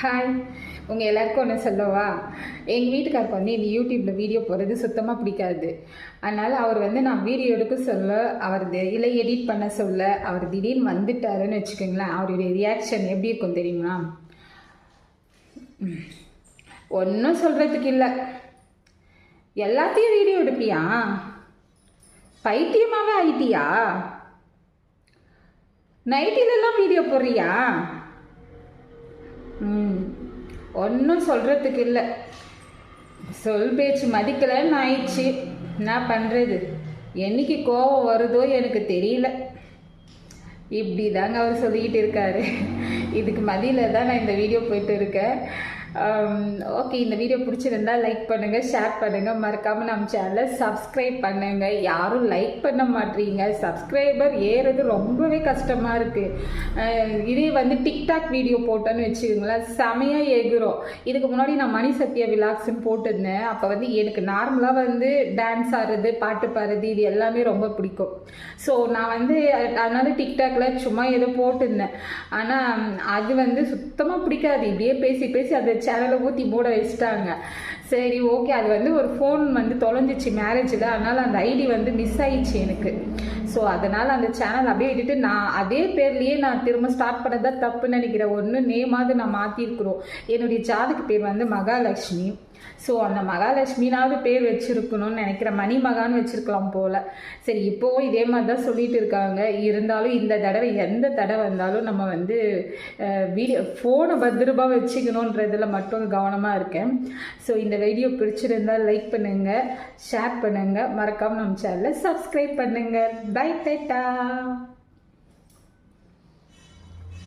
Hi, உங்கள் எல்லாருக்கும் ஒன்று சொல்லவா? எங்கள் வீட்டுக்காருக்கு வந்து இந்த யூடியூப்பில் வீடியோ போடுறது சுத்தமாக பிடிக்காது. அதனால் அவர் வந்து நான் வீடியோ எடுக்க சொல்ல, அவர் இல்லை எடிட் பண்ண சொல்ல, அவர் திடீர்னு வந்துட்டாருன்னு வச்சுக்கோங்களேன், அவருடைய ரியாக்ஷன் எப்படி இருக்கும் தெரியுமா? ஒன்றும் சொல்கிறதுக்கு இல்லை, எல்லாத்தையும் வீடியோ எடுப்பியா? பைத்தியமாகவே ஆயிட்டியா? நைட்டிலெல்லாம் வீடியோ போடுறியா? ஒன்றும் சொல்கிறதுக்கு இல்லை, சொல் பேச்சு மதிக்கலைன்னு ஆயிடுச்சு. என்ன பண்ணுறது? என்னைக்கு கோபம் வருதோ எனக்கு தெரியல. இப்படி தாங்க அவர் சொல்லிக்கிட்டு இருக்காரு. இதுக்கு மதியில் தான் நான் இந்த வீடியோ போயிட்டு இருக்கேன். ஓகே, இந்த வீடியோ பிடிச்சிருந்தா லைக் பண்ணுங்கள், ஷேர் பண்ணுங்கள், மறக்காமல் நம்ம சேனலை சப்ஸ்கிரைப் பண்ணுங்கள். யாரும் லைக் பண்ண மாட்டீங்க, சப்ஸ்கிரைபர் ஏறது ரொம்பவே கஷ்டமாக இருக்குது. இதே வந்து டிக்டாக் வீடியோ போட்டோன்னு வச்சுக்கோங்களேன், செமையாக ஏகுறோம். இதுக்கு முன்னாடி நான் மணி சத்யா விலாக்ஸ்ன்னு போட்டிருந்தேன். அப்போ வந்து எனக்கு நார்மலாக வந்து டான்ஸ் ஆடுறது, பாட்டு பாடுறது இது எல்லாமே ரொம்ப பிடிக்கும். ஸோ நான் வந்து அதனால டிக்டாக்ல சும்மா ஏதோ போட்டிருந்தேன். ஆனால் அது வந்து சுத்தமாக பிடிக்காது. இப்படியே பேசி பேசி அதை சேனலை ஊற்றி மூட வச்சுட்டாங்க. சரி, ஓகே, அது வந்து ஒரு ஃபோன் வந்து தொலைஞ்சிச்சு மேரேஜில், அதனால் அந்த ஐடி வந்து மிஸ் ஆயிடுச்சு எனக்கு. ஸோ அதனால் அந்த சேனல் அப்படியே விட்டுட்டு நான் அதே பேர்லேயே நான் திரும்ப ஸ்டார்ட் பண்ணதான் தப்புன்னு நினைக்கிறேன். ஒன்று நேமாவது நான் மாற்றிருக்கிறோம். என்னுடைய ஜாதக பேர் வந்து மகாலட்சுமி. ஸோ அந்த மகாலட்சுமினாவது பேர் வச்சுருக்கணும்னு நினைக்கிறேன். மணி மகான்னு வச்சுருக்கலாம் போல். சரி, இப்போவும் இதே மாதிரி தான் சொல்லிட்டு இருக்காங்க. இருந்தாலும் இந்த தடவை எந்த தடவை வந்தாலும் நம்ம வந்து ஃபோனை பத்திரமா வச்சுக்கணுன்றதில் மட்டும் கவனமாக இருக்கேன். ஸோ இந்த வீடியோ பிடிச்சிருந்தால் லைக் பண்ணுங்கள், ஷேர் பண்ணுங்கள், மறக்காமல் நம்ம சேனலை சப்ஸ்கிரைப் பண்ணுங்கள். Bye tata.